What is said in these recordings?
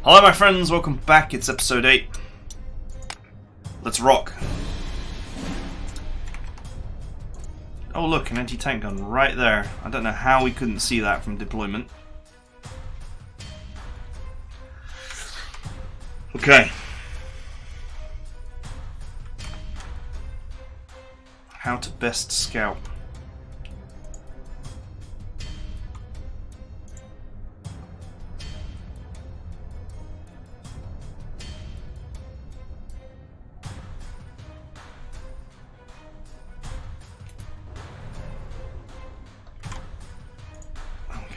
Hello my friends, welcome back, it's episode 8. Let's rock. Oh look, an anti-tank gun right there. I don't know how we couldn't see that from deployment. Okay. How to best scout.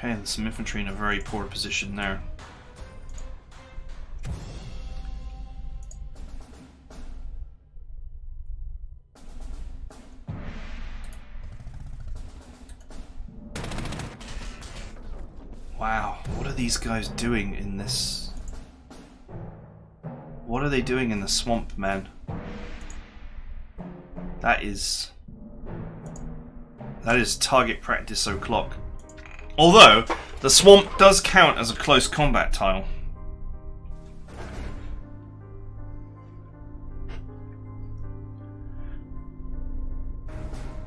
Okay, there's some infantry in a very poor position there. Wow, what are these guys doing in this? What are they doing in the swamp, man? That is target practice o'clock. Although, the swamp does count as a close combat tile.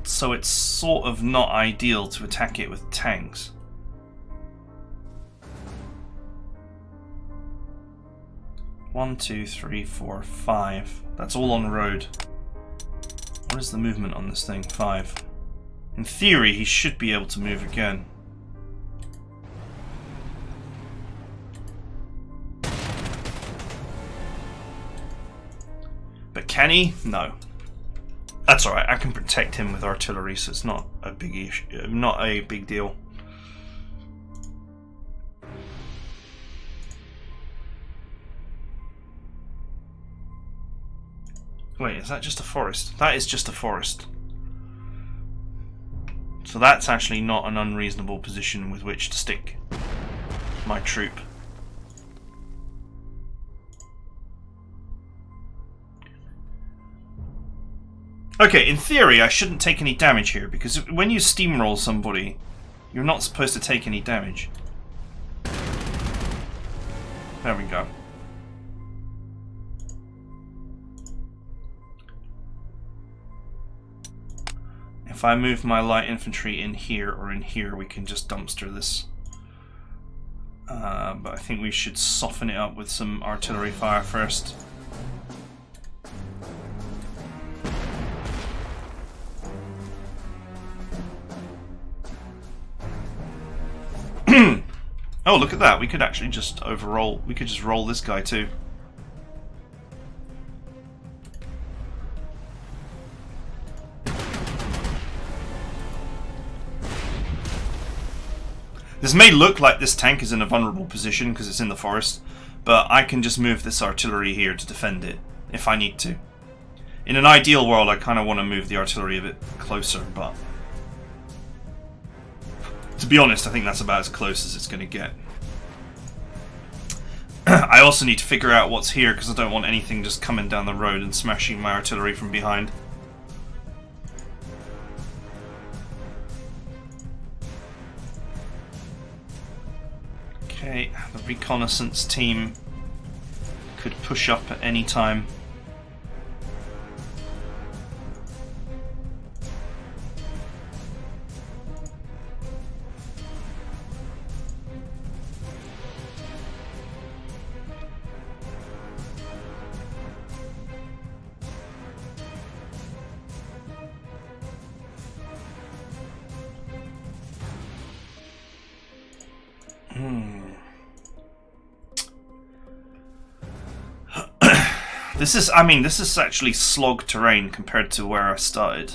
So it's sort of not ideal to attack it with tanks. One, two, three, four, 5. That's all on road. What is the movement on this thing? 5. In theory, he should be able to move again. But can he? No. That's alright, I can protect him with artillery, so it's not a big issue, not a big deal. Wait, is that just a forest? That is just a forest. So that's actually not an unreasonable position with which to stick my troop. Okay, in theory I shouldn't take any damage here, because when you steamroll somebody, you're not supposed to take any damage. There we go. If I move my light infantry in here or in here, we can just dumpster this. But I think we should soften it up with some artillery fire first. Oh, look at that. We could actually just overroll. We could just roll this guy too. This may look like this tank is in a vulnerable position because it's in the forest, but I can just move this artillery here to defend it if I need to. In an ideal world, I kind of want to move the artillery a bit closer, but to be honest, I think that's about as close as it's going to get. I also need to figure out what's here because I don't want anything just coming down the road and smashing my artillery from behind. Okay, the reconnaissance team could push up at any time. This is actually slog terrain compared to where I started.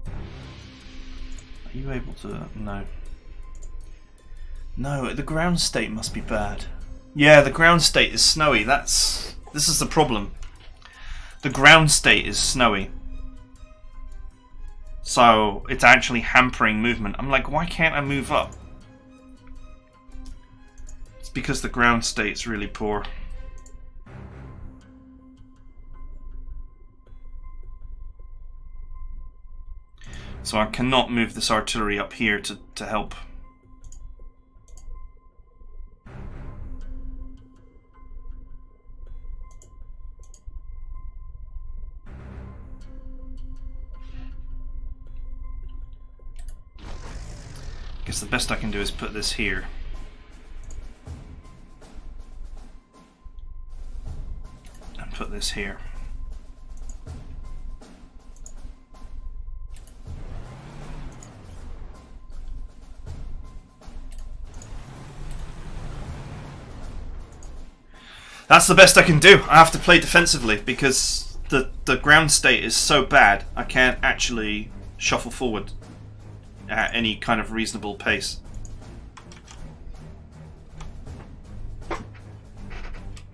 Are you able to... No. No, the ground state must be bad. Yeah, the ground state is snowy. This is the problem. The ground state is snowy. So it's actually hampering movement. I'm like, why can't I move up? It's because the ground state's really poor. So I cannot move this artillery up here to help. I guess the best I can do is put this here. And put this here. That's the best I can do. I have to play defensively because the ground state is so bad I can't actually shuffle forward at any kind of reasonable pace.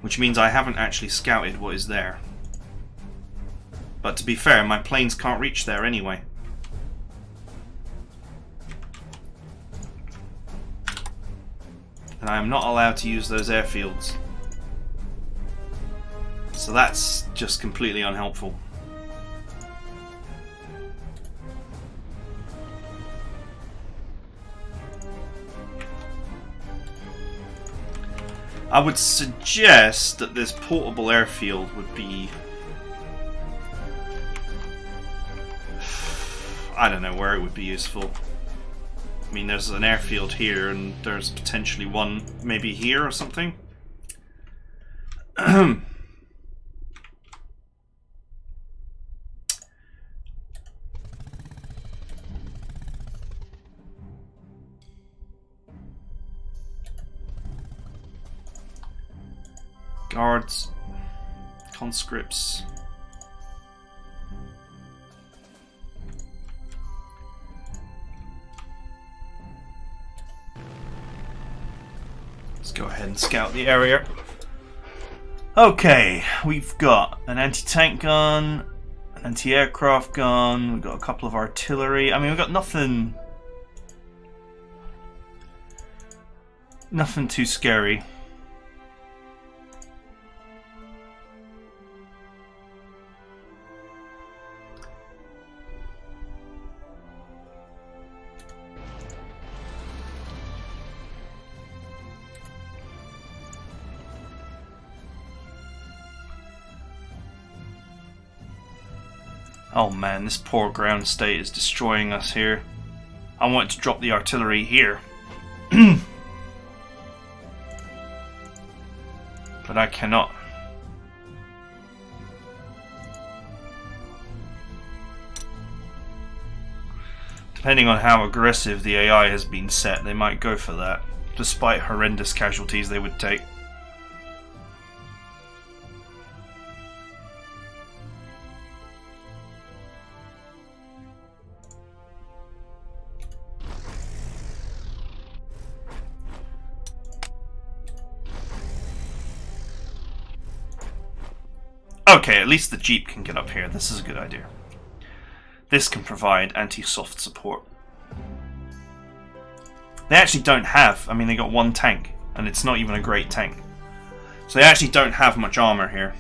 Which means I haven't actually scouted what is there. But to be fair, my planes can't reach there anyway. And I am not allowed to use those airfields. So that's just completely unhelpful. I would suggest that this portable airfield would be... I don't know where it would be useful. I mean, there's an airfield here and there's potentially one maybe here or something. Guards, conscripts. Let's go ahead and scout the area. Okay, we've got an anti-tank gun, an anti-aircraft gun, we've got a couple of artillery. I mean, we've got nothing too scary. Oh man, this poor ground state is destroying us here. I want to drop the artillery here. But I cannot. Depending on how aggressive the AI has been set, they might go for that, despite horrendous casualties they would take. Okay, at least the Jeep can get up here. This is a good idea. This can provide anti-soft support. They actually don't have... I mean, they got one tank, and it's not even a great tank. So they actually don't have much armor here.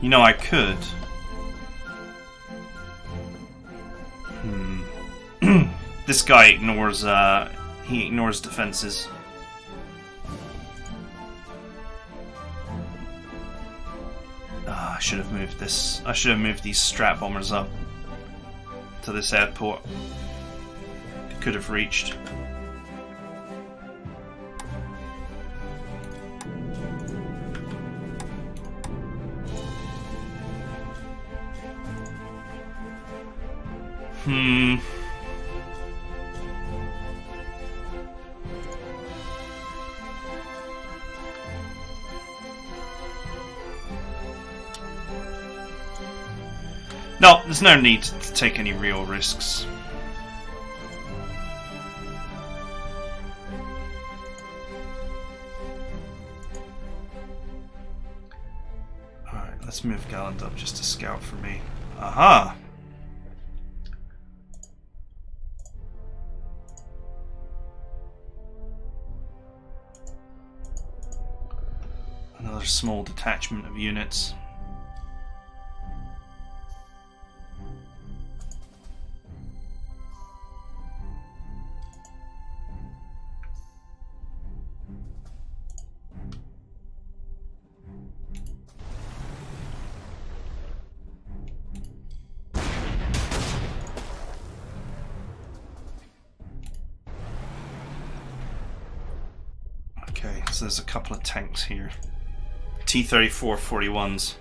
You know, I could... This guy ignores, he ignores defenses. I should have moved this. I should have moved these strat bombers up to this airport. Could have reached. No, there's no need to take any real risks. Alright, let's move Gallant up just to scout for me. Aha! another small detachment of units. Okay, so there's a couple of tanks here. T-34 41s.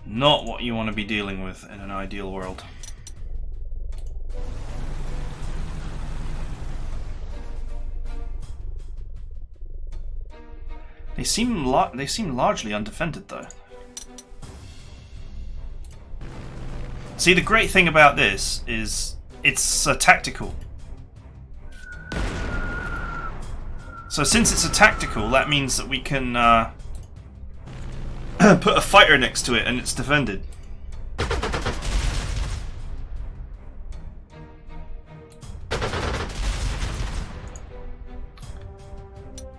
Not what you want to be dealing with in an ideal world. They seem largely undefended though. See, the great thing about this is it's tactical. So since it's a tactical, that means that we can put a fighter next to it and it's defended.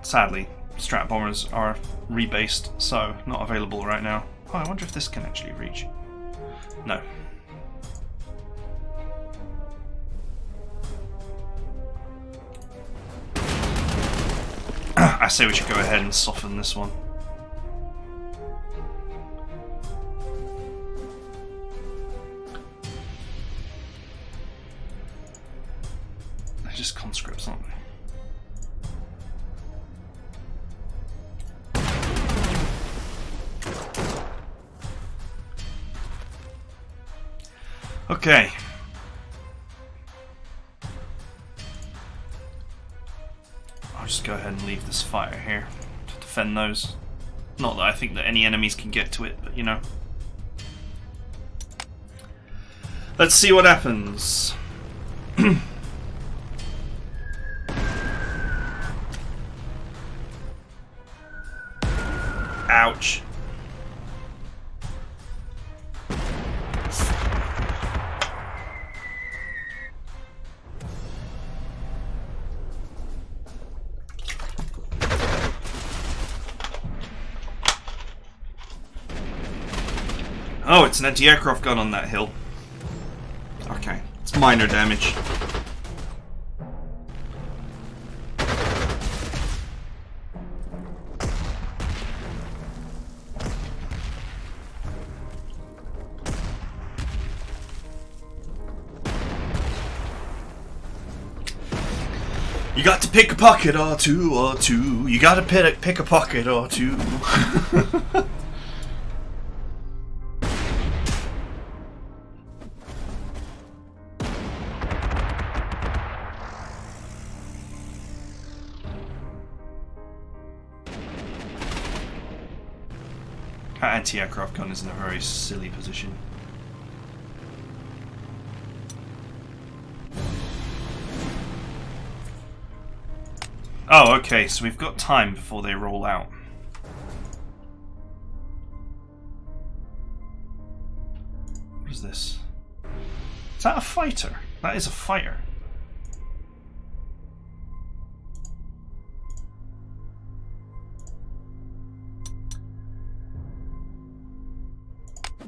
Sadly, strat bombers are rebased, so not available right now. Oh, I wonder if this can actually reach. No. I say we should go ahead and soften this one. They're just conscripts, aren't they? Okay. I'll just go ahead and leave this fire here to defend those. Not that I think that any enemies can get to it, but you know. Let's see what happens. Ouch. Oh, it's an anti-aircraft gun on that hill. Okay, it's minor damage. You got to pick a pocket or two. You got to pick a pocket or two. That anti-aircraft gun is in a very silly position. Oh, okay, so we've got time before they roll out. What is this? Is that a fighter? That is a fighter.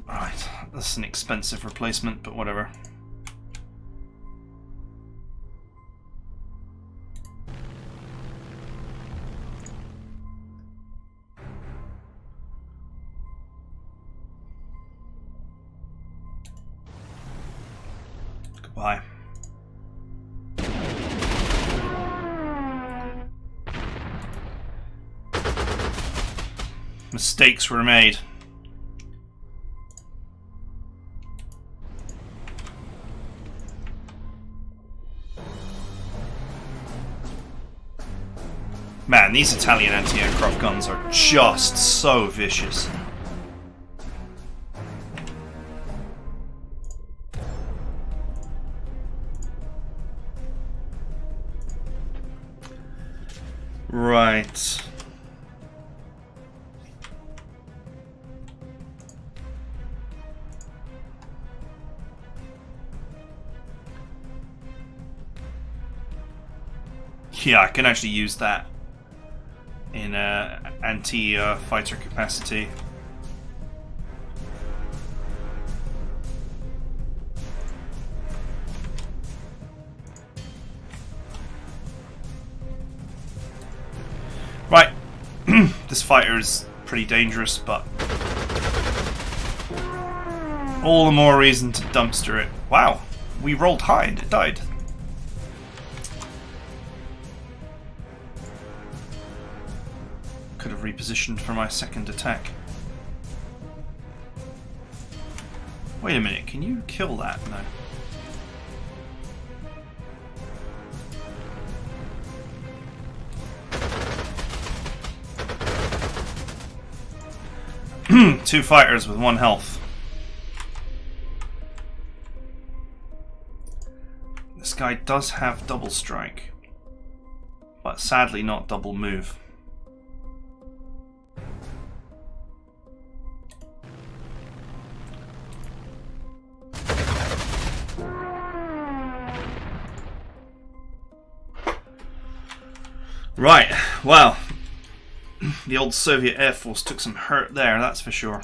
Right, that's an expensive replacement, but whatever. Goodbye. Mistakes were made. Man, these Italian anti-aircraft guns are just so vicious. Right. Yeah, I can actually use that in anti-fighter capacity. Right, this fighter is pretty dangerous, but all the more reason to dumpster it. Wow, we rolled high and it died. Could have repositioned for my second attack. Wait a minute, can you kill that? No. Two fighters with 1 health. This guy does have double strike, but sadly not double move. Right, well, the old Soviet Air Force took some hurt there, that's for sure.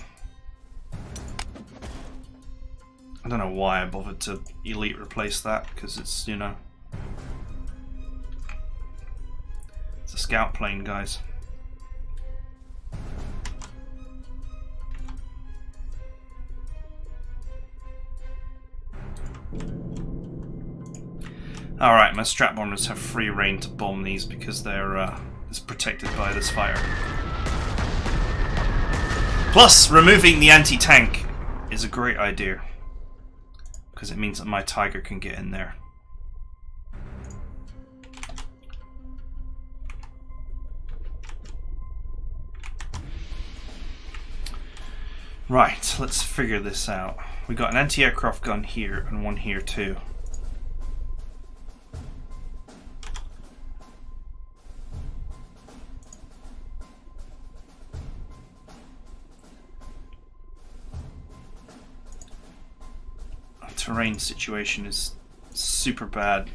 I don't know why I bothered to elite replace that, because it's, you know, it's a scout plane, guys. Alright, my strap bombers have free reign to bomb these because they're it's protected by this fire. Plus, removing the anti-tank is a great idea, because it means that my Tiger can get in there. Right, let's figure this out. We got an anti-aircraft gun here and one here too. Terrain situation is super bad.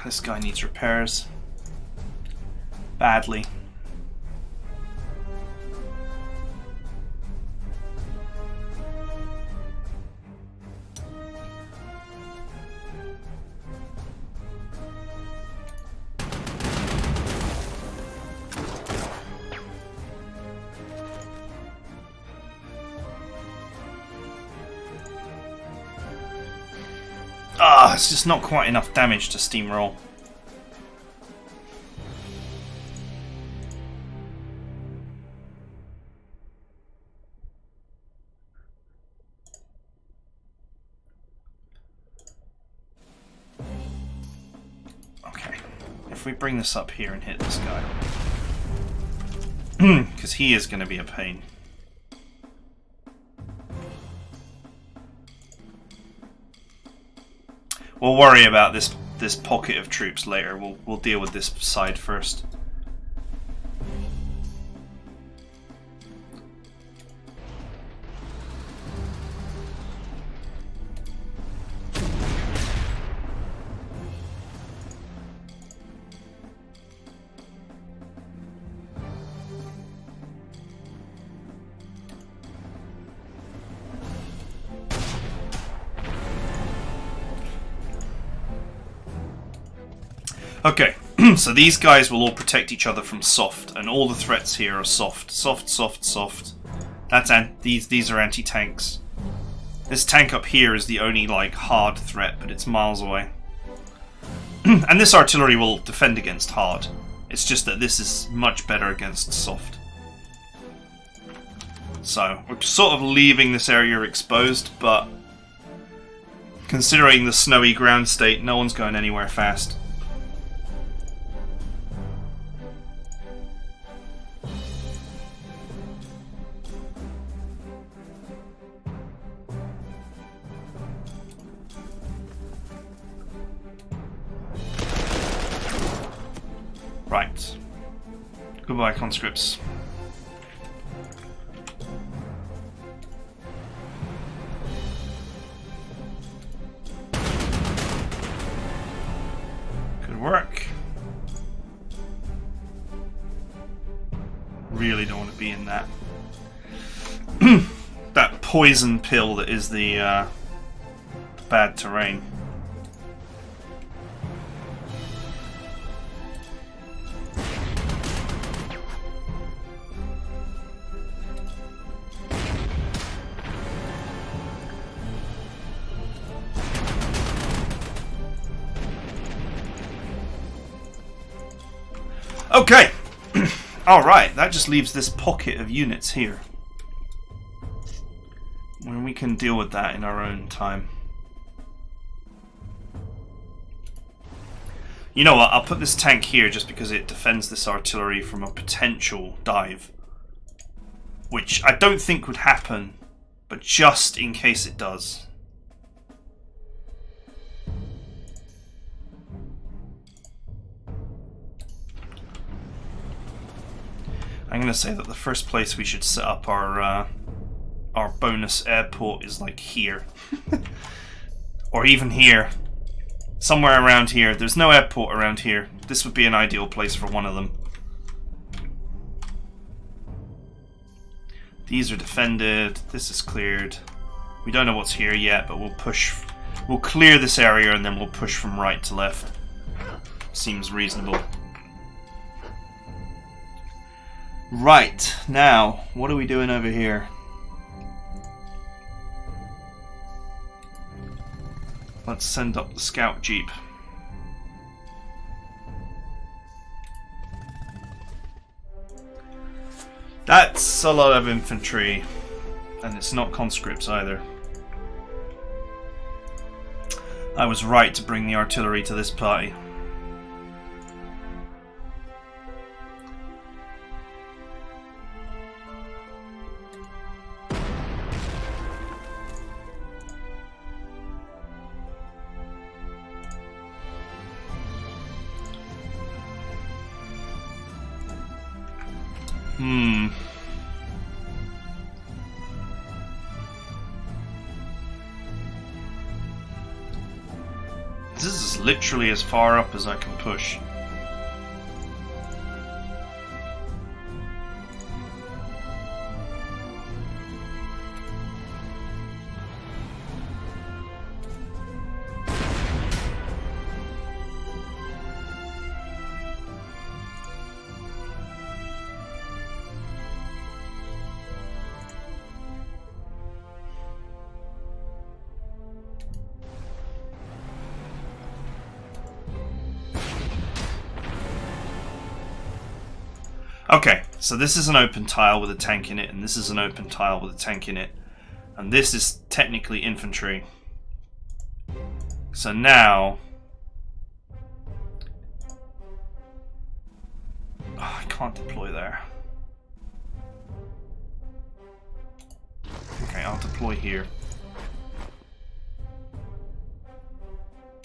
This guy needs repairs badly. It's just not quite enough damage to steamroll. Okay, if we bring this up here and hit this guy, because he is going to be a pain. We'll worry about this pocket of troops later. We'll deal with this side first. Okay, so these guys will all protect each other from soft, and all the threats here are soft. Soft, soft, soft. That's these are anti-tanks. This tank up here is the only, like, hard threat, but it's miles away. And this artillery will defend against hard. It's just that this is much better against soft. So, we're sort of leaving this area exposed, but considering the snowy ground state, no one's going anywhere fast. Right. Goodbye, conscripts. Good work. Really don't want to be in that. That poison pill that is the bad terrain. Okay. Alright, that just leaves this pocket of units here. When we can deal with that in our own time. You know what, I'll put this tank here just because it defends this artillery from a potential dive. Which I don't think would happen, but just in case it does. I'm going to say that the first place we should set up our bonus airport is like here. Or even here. Somewhere around here. There's no airport around here. This would be an ideal place for one of them. These are defended. This is cleared. We don't know what's here yet, but we'll push. We'll clear this area and then we'll push from right to left. Seems reasonable. Right, now, what are we doing over here? Let's send up the scout jeep. That's a lot of infantry, and it's not conscripts either. I was right to bring the artillery to this party. This is literally as far up as I can push. Okay, so this is an open tile with a tank in it, and this is an open tile with a tank in it. And this is technically infantry. So now... Oh, I can't deploy there. Okay, I'll deploy here.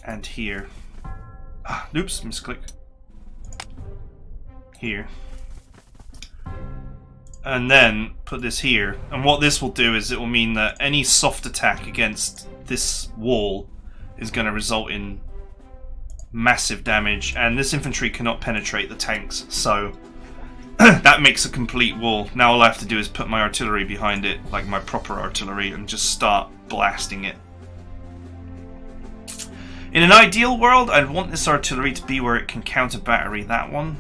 And here. Ah, oops, misclick. Here. And then put this here. And what this will do is it will mean that any soft attack against this wall is going to result in massive damage. And this infantry cannot penetrate the tanks, so that makes a complete wall. Now all I have to do is put my artillery behind it, like my proper artillery, and just start blasting it. In an ideal world, I'd want this artillery to be where it can counter battery that one.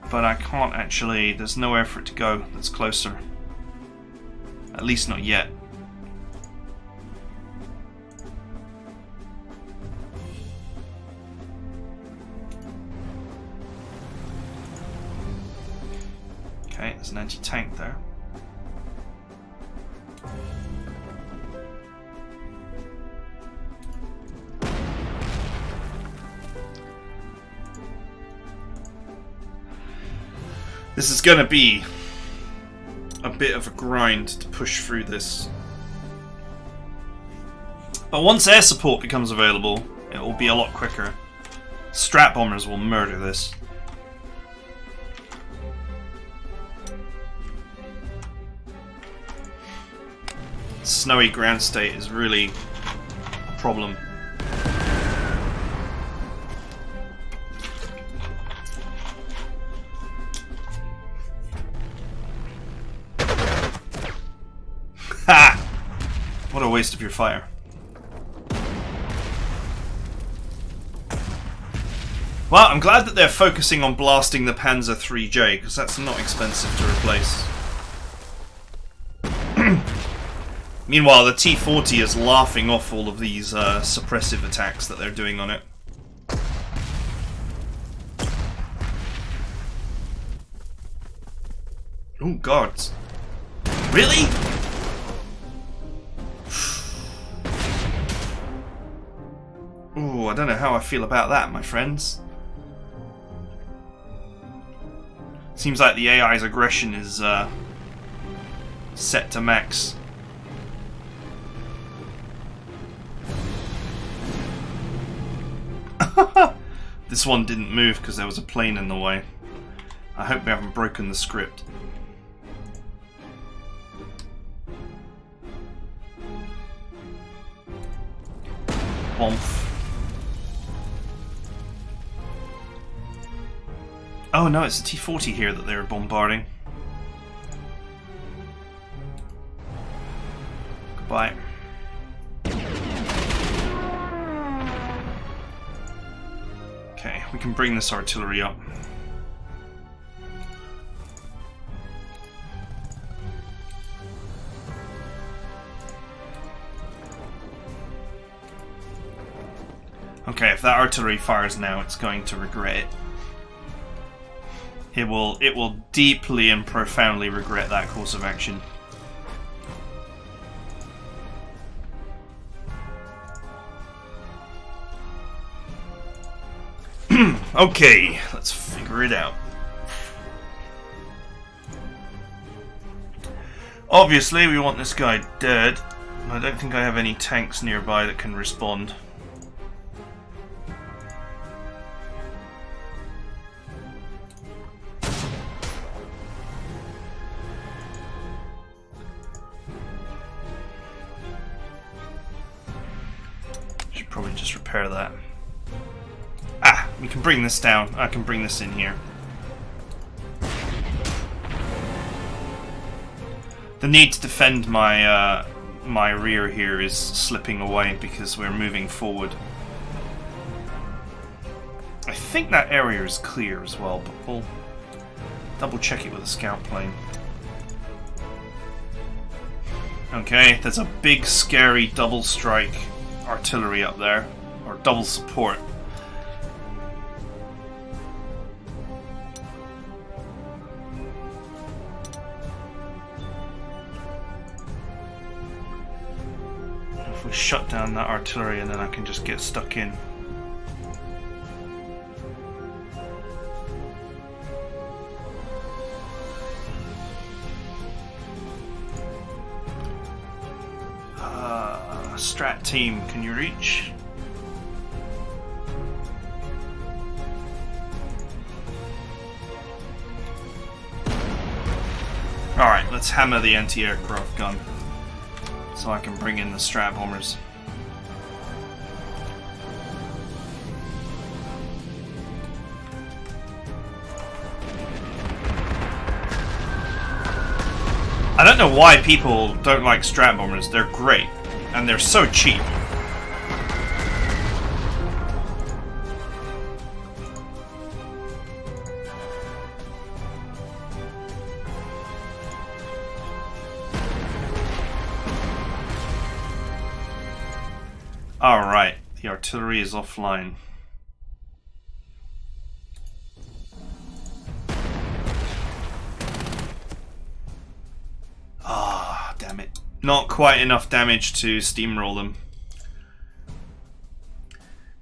But I can't actually, there's nowhere for it to go that's closer. At least not yet. Okay, there's an anti-tank there. This is going to be a bit of a grind to push through this. But once air support becomes available, it will be a lot quicker. Strat bombers will murder this. Snowy ground state is really a problem. Ha! What a waste of your fire. Well, I'm glad that they're focusing on blasting the Panzer 3J, because that's not expensive to replace. Meanwhile, the T-40 is laughing off all of these suppressive attacks that they're doing on it. Oh, guards. Really? Ooh, I don't know how I feel about that, my friends. Seems like the AI's aggression is set to max. This one didn't move because there was a plane in the way. I hope we haven't broken the script. Bomph. Oh no, it's a T-40 here that they're bombarding. Goodbye. Okay, we can bring this artillery up. Okay, if that artillery fires now, it's going to regret it. It will deeply and profoundly regret that course of action. Okay, let's figure it out. Obviously, we want this guy dead. I don't think I have any tanks nearby that can respond. Should probably just repair that. Ah, we can bring this down. I can bring this in here. The need to defend my my rear here is slipping away because we're moving forward. I think that area is clear as well, but we'll double check it with a scout plane. Okay, there's a big scary double strike artillery up there, or double support. If we shut down that artillery and then I can just get stuck in. Strat team, can you reach? Alright, let's hammer the anti-aircraft gun so I can bring in the strat bombers. I don't know why people don't like strat bombers. They're great. And they're so cheap. Alright, the artillery is offline. Ah, damn it. Not quite enough damage to steamroll them.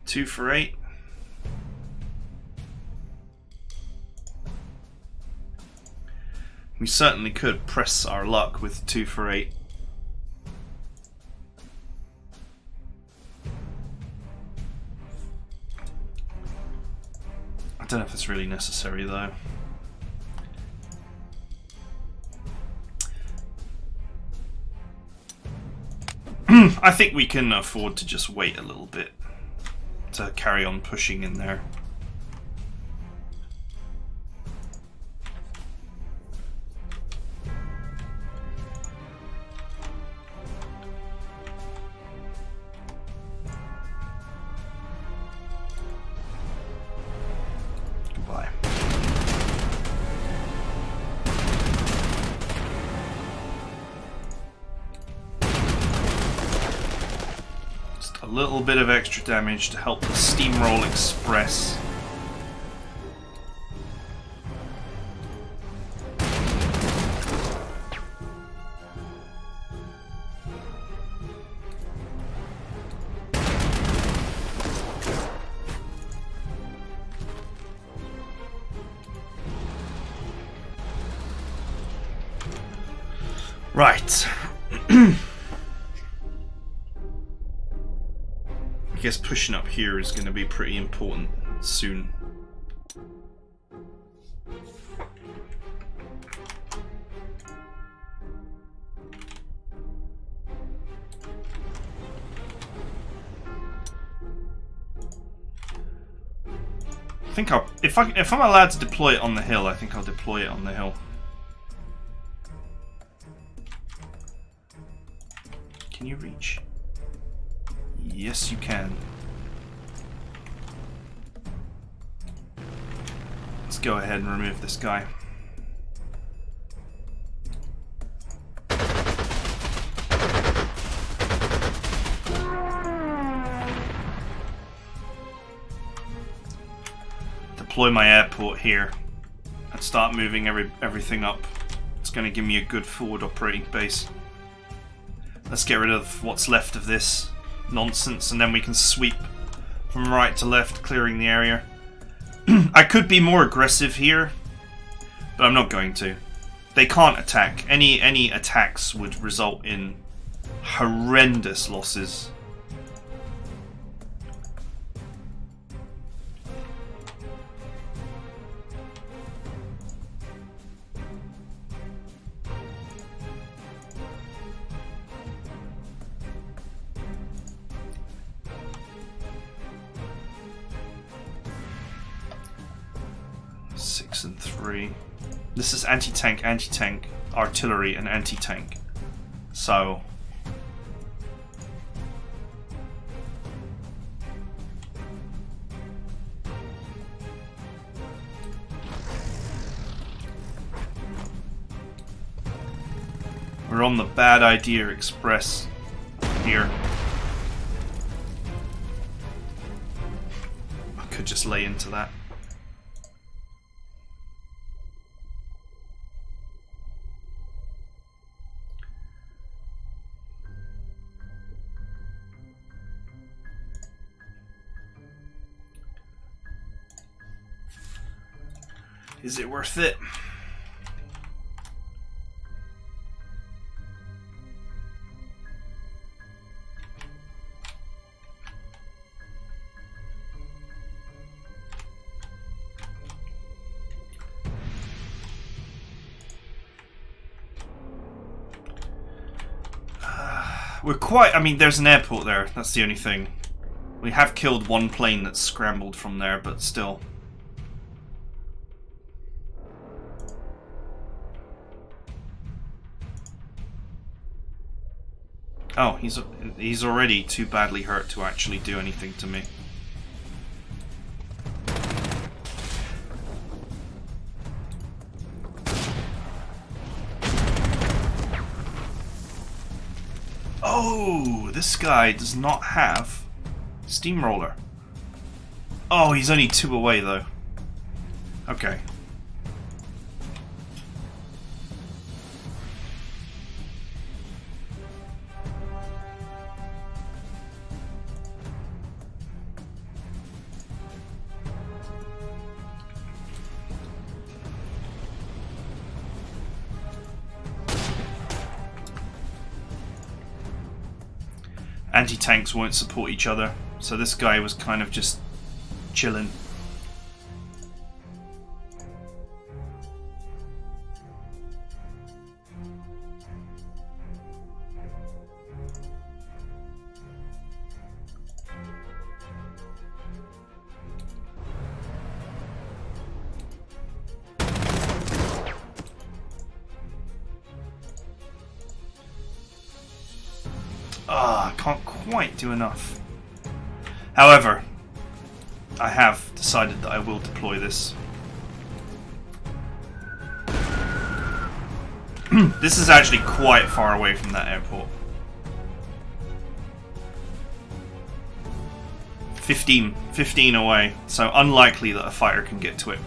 2 for 8. We certainly could press our luck with 2 for 8. I don't know if it's really necessary though. I think we can afford to just wait a little bit to carry on pushing in there. Goodbye. A little bit of extra damage to help the steamroll express. Right. I guess pushing up here is going to be pretty important soon. I think if I'm allowed to deploy it on the hill, I think I'll deploy it on the hill. Can you reach? Yes, you can. Let's go ahead and remove this guy. Deploy my airport here and start moving everything up. It's going to give me a good forward operating base. Let's get rid of what's left of this nonsense, and then we can sweep from right to left, clearing the area. I could be more aggressive here, but I'm not going to. They can't attack. Any attacks would result in horrendous losses. And 3. This is anti-tank, artillery, and anti-tank. So we're on the bad idea express here. I could just lay into that. Is it worth it? We're quite... I mean, there's an airport there. That's the only thing. We have killed one plane that's scrambled from there, but still. Oh, he's already too badly hurt to actually do anything to me. Oh, this guy does not have steamroller. Oh, he's only 2 away though. Okay. Anti-tanks won't support each other, so this guy was kind of just chilling. quite do enough. However, I have decided that I will deploy this. This is actually quite far away from that airport. 15 away, so unlikely that a fighter can get to it.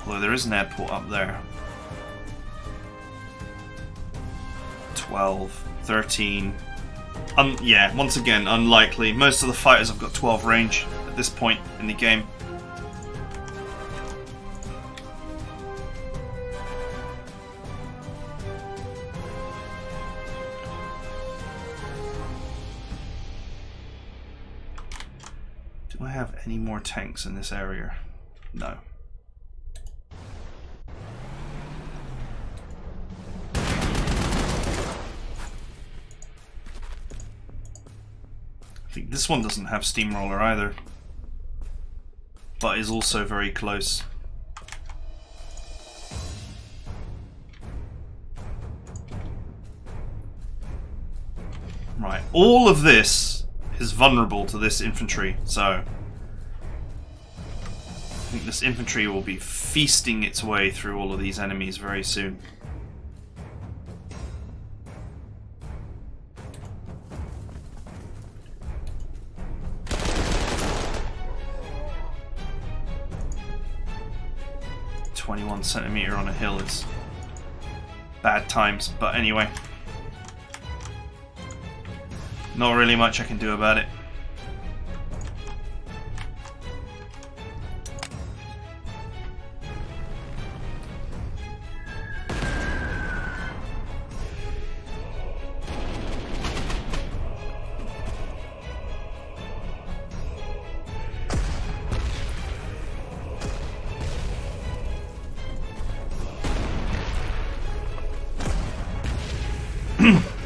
Although there is an airport up there. 12, 13. Yeah, once again, unlikely. Most of the fighters have got 12 range at this point in the game. Do I have any more tanks in this area? No. I think this one doesn't have steamroller either, but is also very close. Right, all of this is vulnerable to this infantry, so I think this infantry will be feasting its way through all of these enemies very soon. Centimeter on a hill is bad times, but anyway, not really much I can do about it.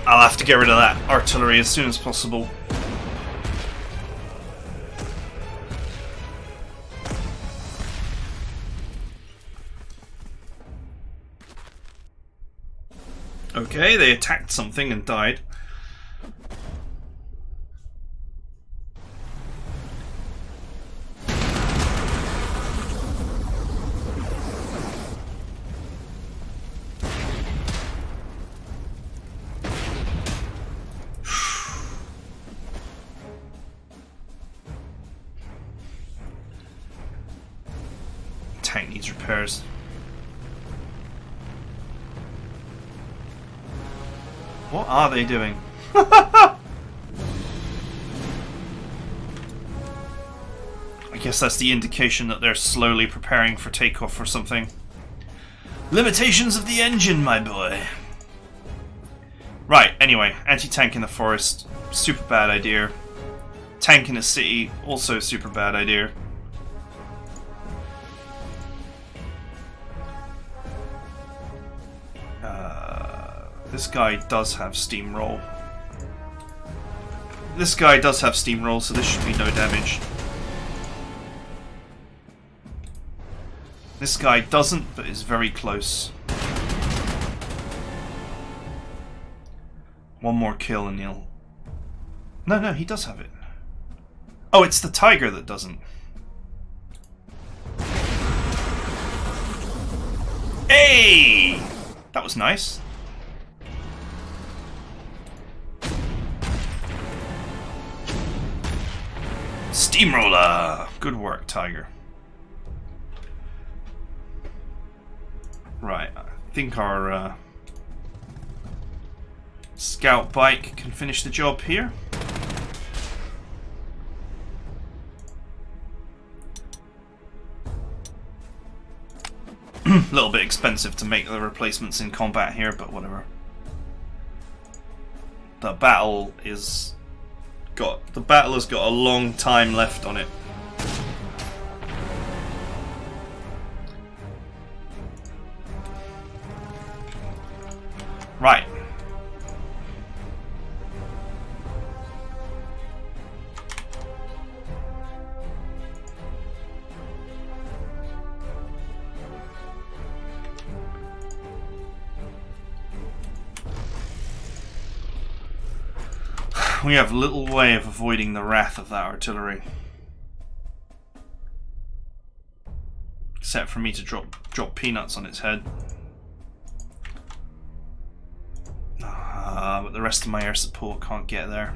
I'll have to get rid of that artillery as soon as possible. Okay, they attacked something and died. Tank needs repairs. What are they doing? I guess that's the indication that they're slowly preparing for takeoff or something. Limitations of the engine, my boy. Right, anyway, anti-tank in the forest, super bad idea. Tank in a city, also super bad idea. This guy does have steamroll. This guy does have steamroll, so this should be no damage. This guy doesn't, but is very close. One more kill and he'll... No, he does have it. Oh, it's the tiger that doesn't. Hey! That was nice. Steamroller! Good work, Tiger. Right, I think our scout bike can finish the job here. A little bit expensive to make the replacements in combat here, but whatever. The battle has got a long time left on it. Right. we have little way of avoiding the wrath of that artillery. Except for me to drop peanuts on its head. But the rest of my air support can't get there.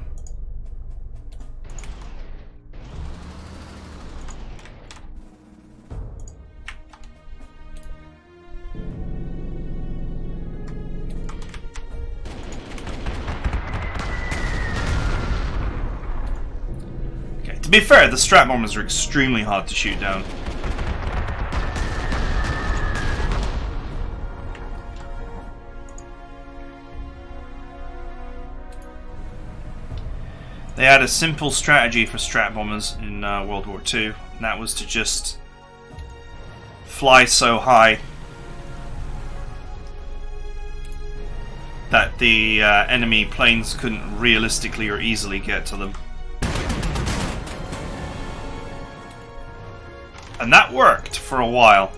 Okay, to be fair, the strat bombers are extremely hard to shoot down. They had a simple strategy for strat bombers in World War II, and that was to just fly so high that the enemy planes couldn't realistically or easily get to them. And that worked for a while.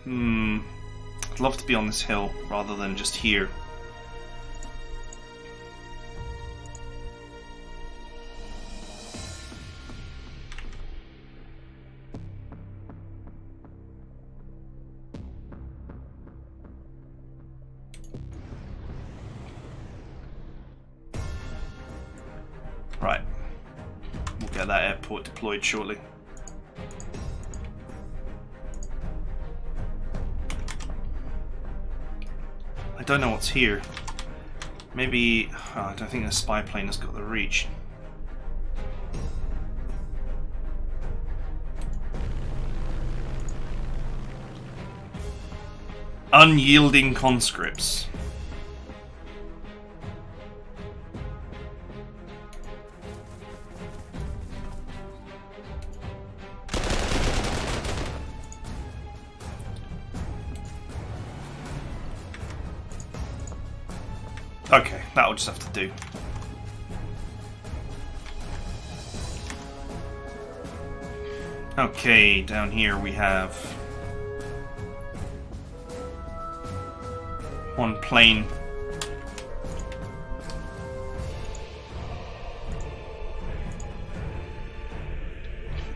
I'd love to be on this hill rather than just here. Right, we'll get that airport deployed shortly. I don't know what's here. Maybe... oh, I don't think the spy plane has got the reach. Unyielding conscripts. Okay, that'll just have to do. Okay, down here we have one plane.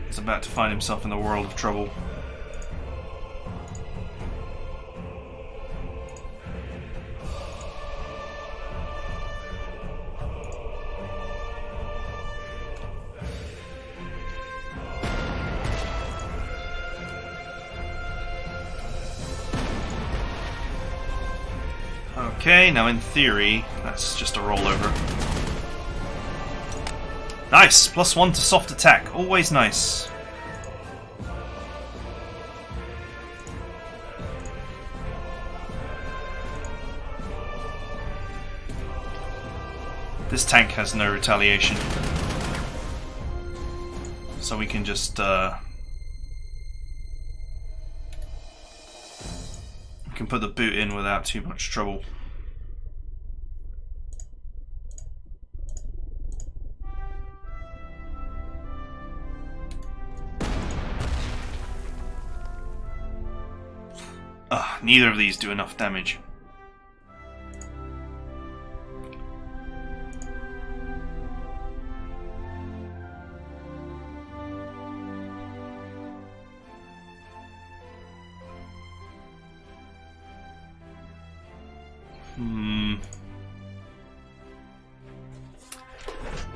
He's about to find himself in the world of trouble. Okay, now in theory, that's just a rollover. Nice! +1 to soft attack. Always nice. This tank has no retaliation. So we can just we can put the boot in without too much trouble. Neither of these do enough damage.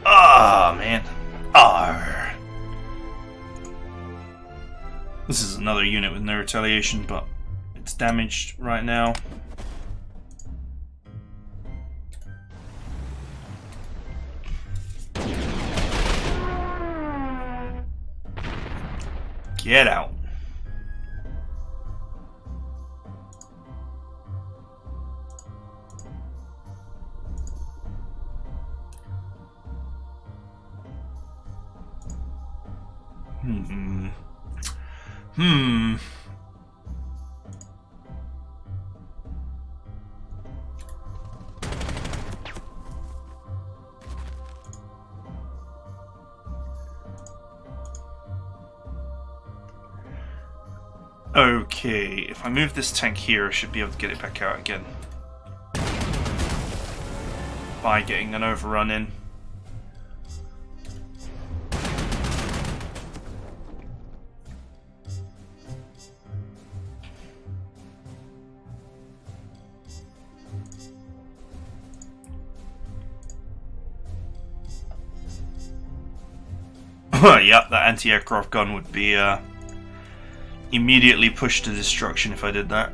Ah, man. Arr. This is another unit with no retaliation, but it's damaged right now. Get out. Okay, if I move this tank here, I should be able to get it back out again. by getting an overrun in. Yep, that anti-aircraft gun would be immediately pushed to destruction if I did that.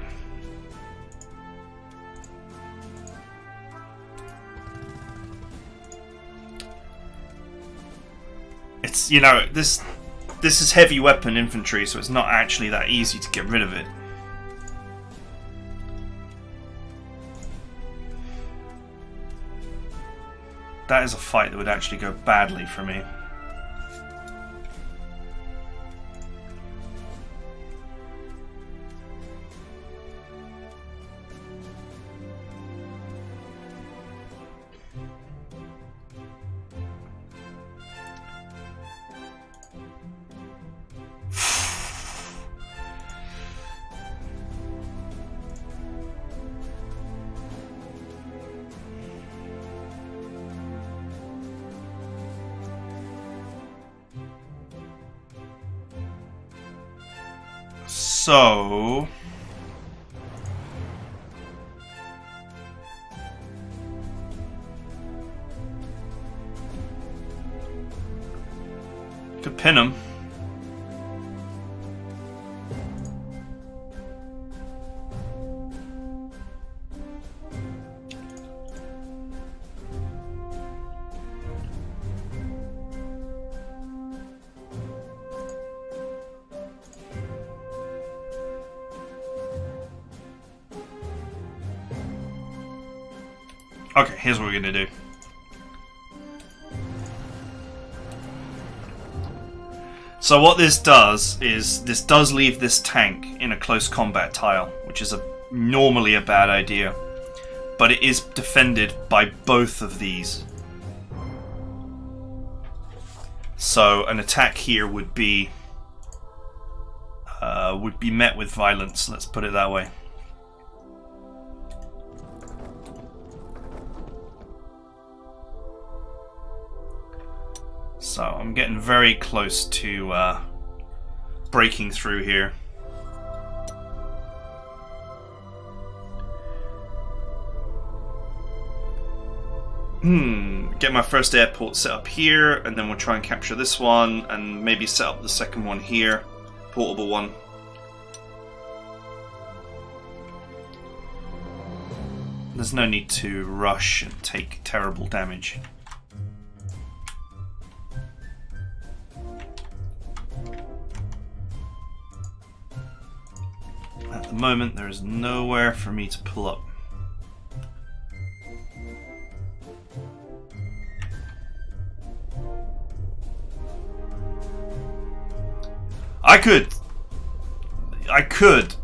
It's, you know, this is heavy weapon infantry, so it's not actually that easy to get rid of it. That is a fight that would actually go badly for me. So could pin him. Okay, here's what we're going to do. So what this does is, this does leave this tank in a close combat tile, which is normally a bad idea. But it is defended by both of these. So an attack here would be met with violence, let's put it that way. So I'm getting very close to breaking through here. Get my first airport set up here, and then we'll try and capture this one, and maybe set up the second one here, portable one. There's no need to rush and take terrible damage. At the moment, there is nowhere for me to pull up. I could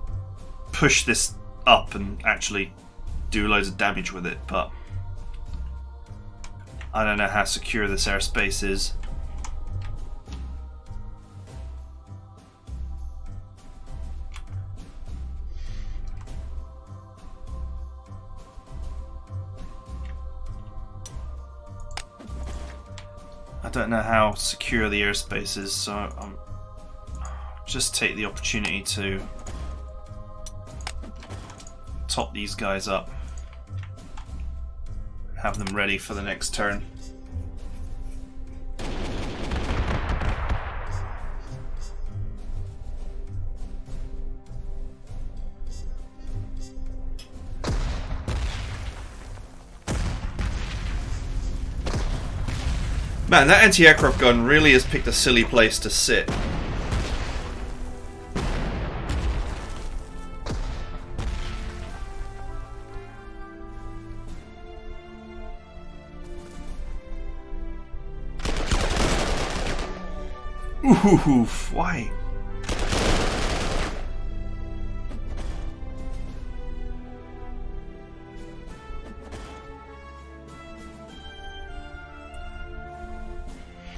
push this up and actually do loads of damage with it, but I don't know how secure this airspace is. I don't know how secure the airspace is, so I'm just take the opportunity to top these guys up, have them ready for the next turn. Man, that anti-aircraft gun really has picked a silly place to sit. Oof, why?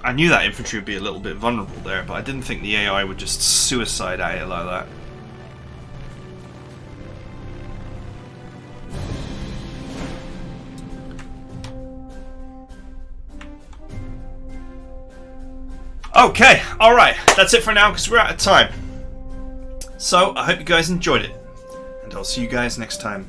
I knew that infantry would be a little bit vulnerable there, but I didn't think the AI would just suicide at it like that. Okay, alright, that's it for now because we're out of time. So, I hope you guys enjoyed it, and I'll see you guys next time.